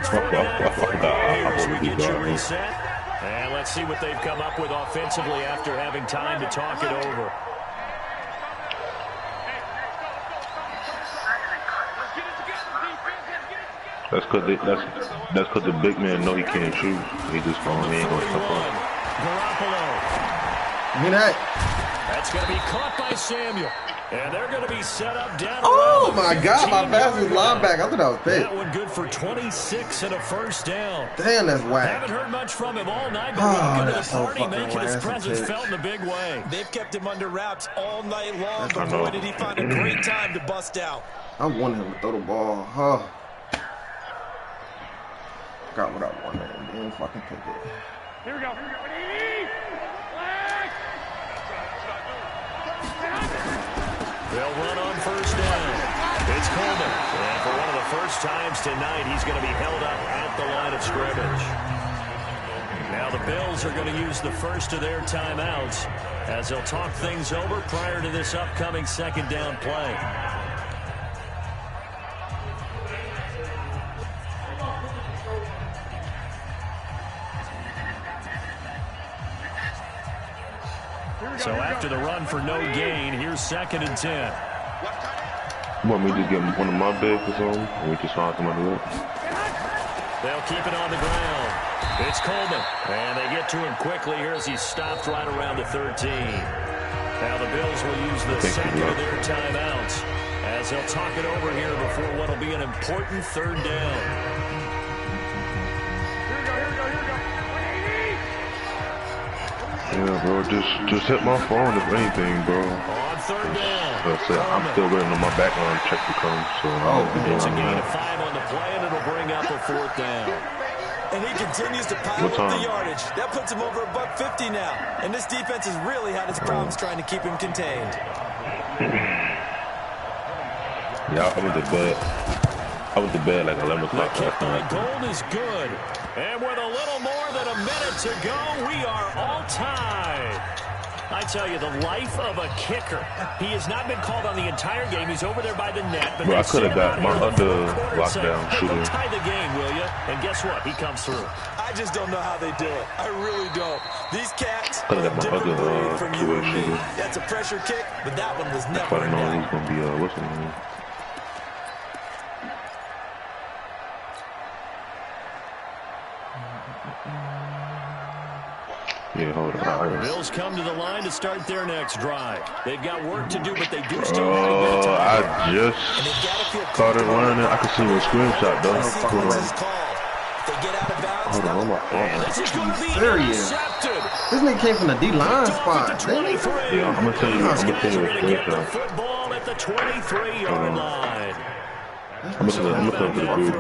C: it's 49-14 here as we get you
B: I
C: reset. And let's see what they've come up with offensively after having time to talk it over.
B: That's because the big man know he can't shoot. He just he ain't gonna step up.
C: Garoppolo.
A: Give me that.
C: That's going to be caught by Samuel. And they're going to be set up down.
A: Oh my God, my fastest linebacker. I thought that was big.
C: That one good for 26 and a first down.
A: Damn, that's whack.
C: Haven't heard much from him all night, but welcome to the party,
A: so
C: making his presence felt in a big way.
E: They've kept him under wraps all night long, but boy, did he find a great time to bust out.
A: I wanted him to throw the ball. Oh. Got what I wanted and then fucking pick it.
G: Here we go.
C: They'll run on first down. It's Coleman. And for one of the first times tonight, he's going to be held up at the line of scrimmage. Now the Bills are going to use the first of their timeouts as they'll talk things over prior to this upcoming second down play. So after the run for no gain, here's 2nd and 10.
B: You want me to get one of my bigs or something? Or we just find somebody else?
C: They'll keep it on the ground. It's Coleman. And they get to him quickly here as he's stopped right around the 13. Now the Bills will use the second of their timeouts as they'll talk it over here before what will be an important third down.
B: Yeah, bro, just hit my phone if anything, bro.
C: On third down.
B: I'm still waiting on my background check to come, so
C: it's a gain of 5 on the play, and it'll bring up a 4th down.
E: And he continues to pile up the yardage. That puts him over $150 now. And this defense has really had its problems trying to keep him contained.
B: Yeah, I went to bed. I went to bed like 11 o'clock.
C: The kick by Gold is good. And with a little more than a minute to go, we are all tied. I tell you, the life of a kicker. He has not been called on the entire game. He's over there by the net. But
B: bro, I could have got my other lockdown shooter.
C: Tie the game, will you? And guess what? He comes through.
E: I just don't know how they do it. I really don't. These cats
B: could have got my other
E: from you and me. That's a pressure kick, but that one was never.
B: I didn't know he was gonna be what's his name? Yeah, hold on.
C: The Bills come to the line to start their next drive. They've got work to do, but they do still have a bit of time.
B: I just started running it. I can see a screenshot, though. Hold on. Hold on, my phone.
A: Serious. This nigga came from the D-line spot.
B: Yeah, I'm gonna tell you a screenshot.
C: Football at the 23-yard line.
B: I'm gonna tell you the dude.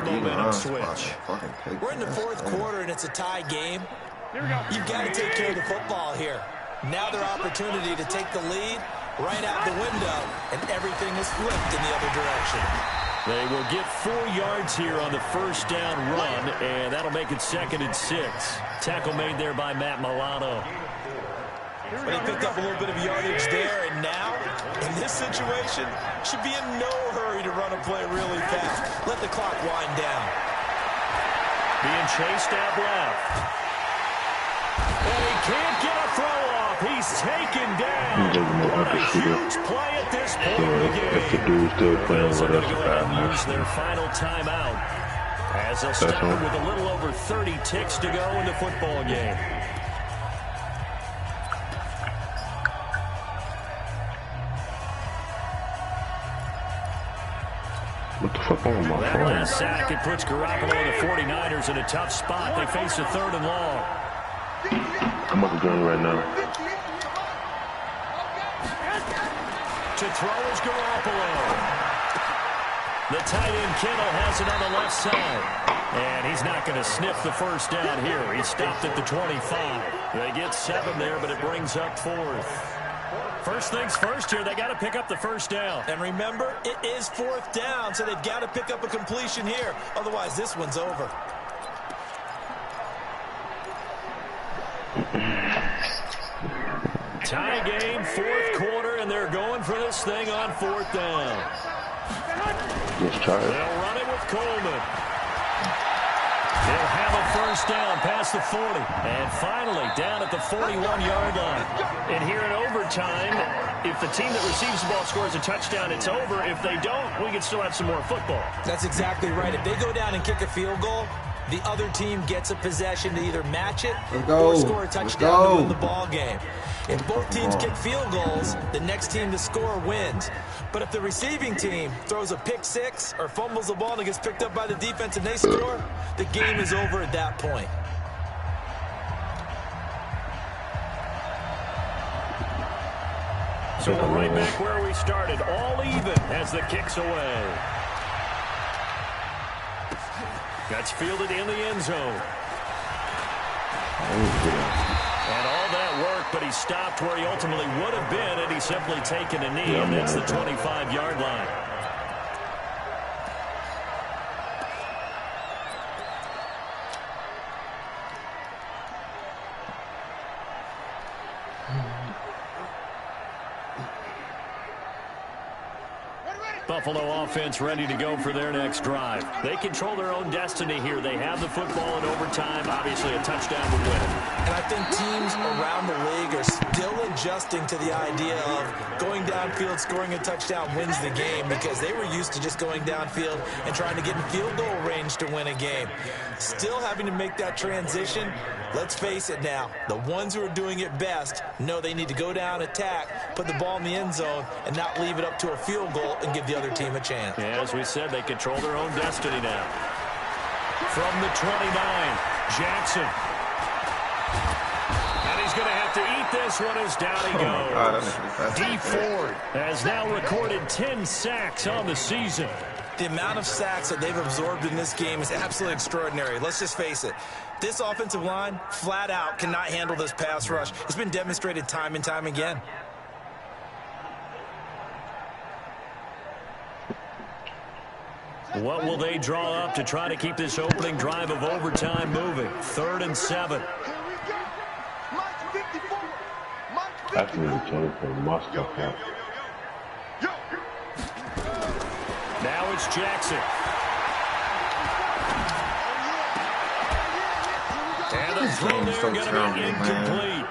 E: We're in the 4th quarter, and it's a tie game. You've got to take care of the football here. Now their opportunity to take the lead right out the window, and everything is flipped in the other direction.
C: They will get 4 yards here on the first down run, and that'll make it 2nd and 6. Tackle made there by Matt Milano.
E: But he picked up a little bit of yardage there, and now, in this situation, should be in no hurry to run a play really fast. Let the clock wind down.
C: Being chased out left. And he can't get a throw off. He's taken down. What a huge play at this point in the game.
B: If the dude's still playing with us,
C: use their final timeout as they'll start with a little over 30 ticks to go in the football game.
B: What the fuck on my
C: that
B: phone?
C: Last sack, it puts Garoppolo and the 49ers in a tough spot. They face a 3rd and long.
B: I'm about to join you right now.
C: To throw is Garoppolo. The tight end Kittle has it on the left side. And he's not going to sniff the first down here. He stopped at the 25. They get 7 there, but it brings up 4th. First things first here, they got to pick up the first down.
E: And remember, it is 4th down, so they've got to pick up a completion here. Otherwise, this one's over.
C: Tie game, 4th quarter, and they're going for this thing on 4th down.
B: Just try it.
C: They'll run it with Coleman. first down past the 40. And finally down at the 41-yard line. And here in overtime, if the team that receives the ball scores a touchdown, it's over. If they don't, we can still have some more football.
E: That's exactly right. If they go down and kick a field goal, the other team gets a possession to either match it or score a touchdown to win the ball game. If both teams kick field goals, the next team to score wins. But if the receiving team throws a pick six or fumbles the ball and it gets picked up by the defense and they score, the game is over at that point.
C: So we're right back where we started, all even as the kick's away. That's fielded in the end zone. And all that work, but he stopped where he ultimately would have been had he simply taken a knee, and that's the 25-yard line. Buffalo offense ready to go for their next drive. They control their own destiny here. They have the football in overtime. Obviously, a touchdown would win it.
E: And I think teams around the league are still adjusting to the idea of going downfield, scoring a touchdown wins the game, because they were used to just going downfield and trying to get in field goal range to win a game. Still having to make that transition. Let's face it now, the ones who are doing it best know they need to go down, attack, put the ball in the end zone, and not leave it up to a field goal and give the other team a chance.
C: Yeah, as we said, they control their own destiny now. From the 29, Jackson. And he's going to have to eat this one as down he goes. D. Ford has now recorded 10 sacks on the season.
E: The amount of sacks that they've absorbed in this game is absolutely extraordinary. Let's just face it. This offensive line, flat out, cannot handle this pass rush. It's been demonstrated time and time again.
C: What will they draw up to try to keep this opening drive of overtime moving? 3rd and 7.
B: That's really change from my stuff out.
C: Now it's Jackson. And the throw there going to be incomplete.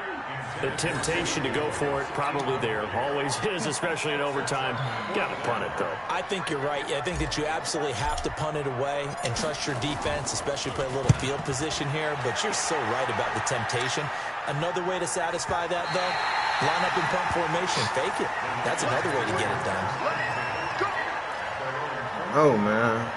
C: The temptation to go for it probably there. Always is, especially in overtime. Got to punt it, though.
E: I think you're right. I think that you absolutely have to punt it away and trust your defense, especially play a little field position here. But you're so right about the temptation. Another way to satisfy that, though, line up in punt formation. Fake it. That's another way to get it done.
A: Oh, man.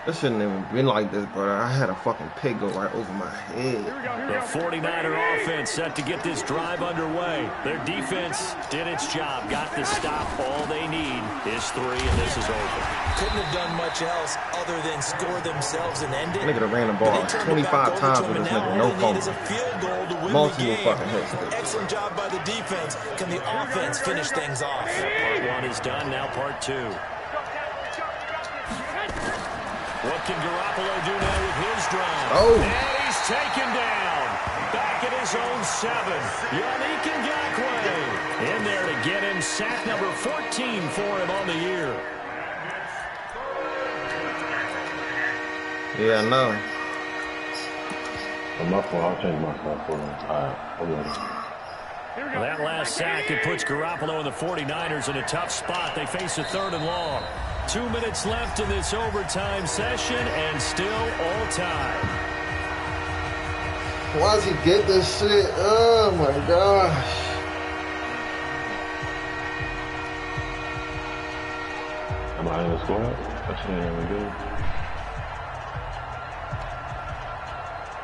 A: This shouldn't even been like this, but I had a fucking pig go right over my head.
C: The 49er offense set to get this drive underway. Their defense did its job, got the stop. All they need is 3, and this is over.
E: Couldn't have done much else other than score themselves and end it.
A: Nigga ran the ball 25 times with this nigga, no fumble. Multiple fucking hits.
E: Excellent job by the defense. Can the offense finish things off?
C: Part 1 is done, now part 2. What can Garoppolo do now with his drive?
A: Oh.
C: And he's taken down. Back at his own 7. Yannick Ngakoue in there to get him sack number 14 for him on the year.
A: Yeah, no.
B: On my fault, I'll change my stuff for him. All right, I'm ready.
C: That last sack, it puts Garoppolo and the 49ers in a tough spot. They face a 3rd and long. 2 minutes left in this overtime session, and still all time.
A: Why does he get this shit? Oh, my gosh.
B: Am I in the squad? That shit ain't even good.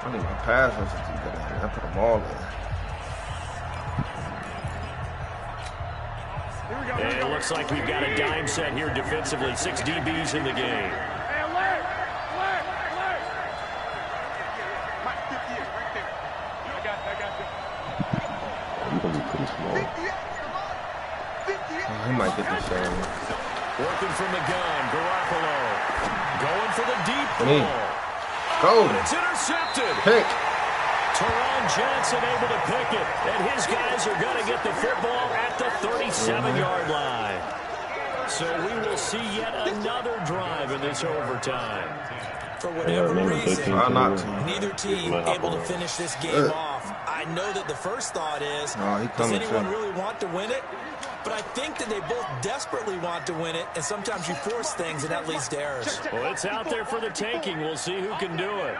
A: I need my pass rush to get in. I put them all in.
C: And it looks like we've got a dime set here defensively. 6 DBs in the game.
G: Hey, alert! Alert! Alert!
D: Mike, 58, right there. I got you.
B: You're going to be pretty small.
D: 58.
A: Oh, he might get this shit.
C: Working from the gun, Garoppolo. Going for the deep
A: Me.
C: ball.
A: Go.
C: It's intercepted.
A: Pick.
C: Teron Johnson able to pick it, and his guys are going to get the football at the 37-yard line. So we will see yet another drive in this overtime.
E: For whatever reason, neither team able to finish this game off. I know that the first thought is, does anyone really want to win it? But I think that they both desperately want to win it, and sometimes you force things, and that leads to errors.
C: Well, it's out there for the taking. We'll see who can do it.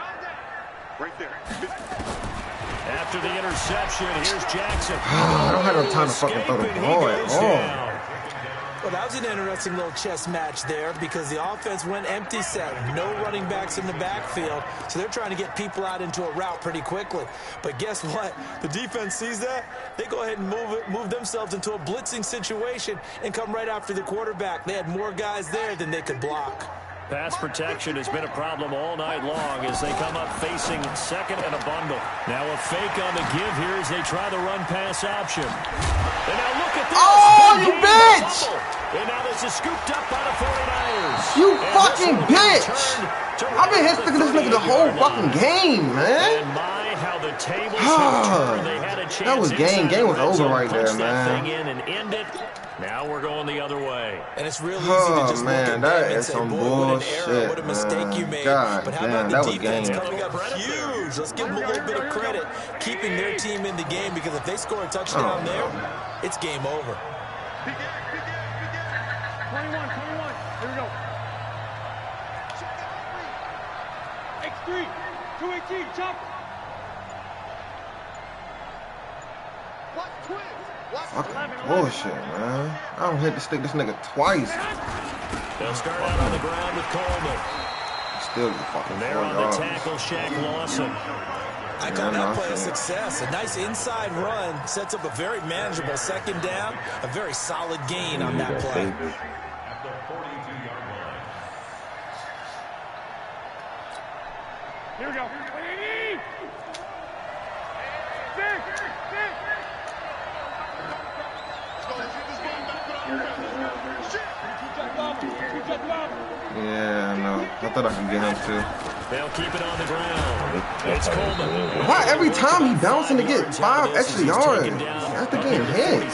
D: Right there.
C: After the interception, here's Jackson.
A: I don't have no time to fucking throw the ball at all.
E: Well, that was an interesting little chess match there because the offense went empty set. No running backs in the backfield, so they're trying to get people out into a route pretty quickly. But guess what? The defense sees that. They go ahead and move themselves into a blitzing situation and come right after the quarterback. They had more guys there than they could block.
C: Pass protection has been a problem all night long as they come up facing second and a bundle. Now a fake on the give here as they try the run-pass option. And now look at this.
A: Oh, you bitch!
C: And now this is scooped up by the 49ers.
A: You fucking bitch! I've been hitting this nigga the whole fucking game, man.
C: And my, how the tables have turned. They had a chance.
A: That was game. Game was over right there, man.
C: That thing in and end it. Now we're going the other way.
E: And it's real easy to just look at them and say, boy, what an error, what a mistake you made.
A: God,
E: but how about the defense coming up huge? Let's give them a little bit of credit, keeping their team in the game, because if they score a touchdown there, it's game over.
G: 21. Here we go. X3. 218. Chop.
A: Fucking bullshit, man. I don't hit to stick this nigga twice.
C: They'll start out on the ground with Coleman.
A: Still get fucking
C: there on the tackle, Shaq Lawson.
E: I call that play a success. A nice inside run sets up a very manageable second down. A very solid gain on that play.
G: Here we go.
A: Yeah, no. I thought I could get him too.
C: They'll keep it on the ground. It's Coleman.
A: Why every time he bouncing to get 5 extra yards after getting hit?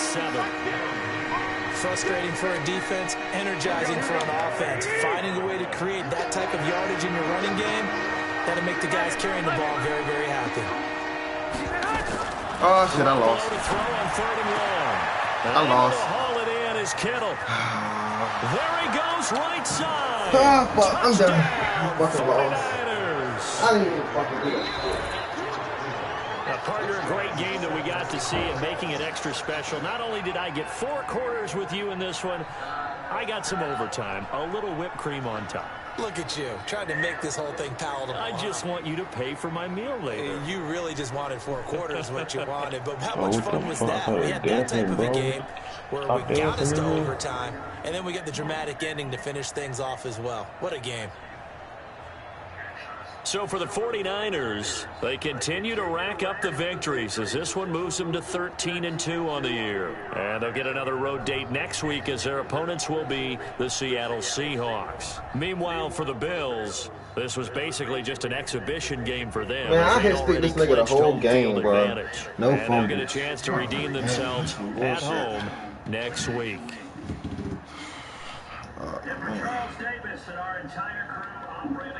E: Frustrating for a defense, energizing for an offense. Finding a way to create that type of yardage in your running game, that'll make the guys carrying the ball very, very happy.
A: Oh shit, I lost. I lost.
C: Haul it in is Kittle. There he goes, right side.
A: Fuck, I'm done. I fucking lost. I didn't even fucking do it.
C: Partner, a great game that we got to see and making it extra special. Not only did I get 4 quarters with you in this one, I got some overtime, a little whipped cream on top.
E: Look at you, trying to make this whole thing palatable.
C: I just want you to pay for my meal later.
E: You really just wanted 4 quarters, what you wanted. But how much fun was that? We had that type of a game where we got us to overtime, and then we get the dramatic ending to finish things off as well. What a game.
C: So for the 49ers, they continue to rack up the victories as this one moves them to 13-2 on the year. And they'll get another road date next week as their opponents will be the Seattle Seahawks. Meanwhile, for the Bills, this was basically just an exhibition game for them.
A: Man, I hit stick this nigga the whole game, bro. No
C: and
A: fun.
C: they'll get a chance to redeem themselves at home next week.
A: Man.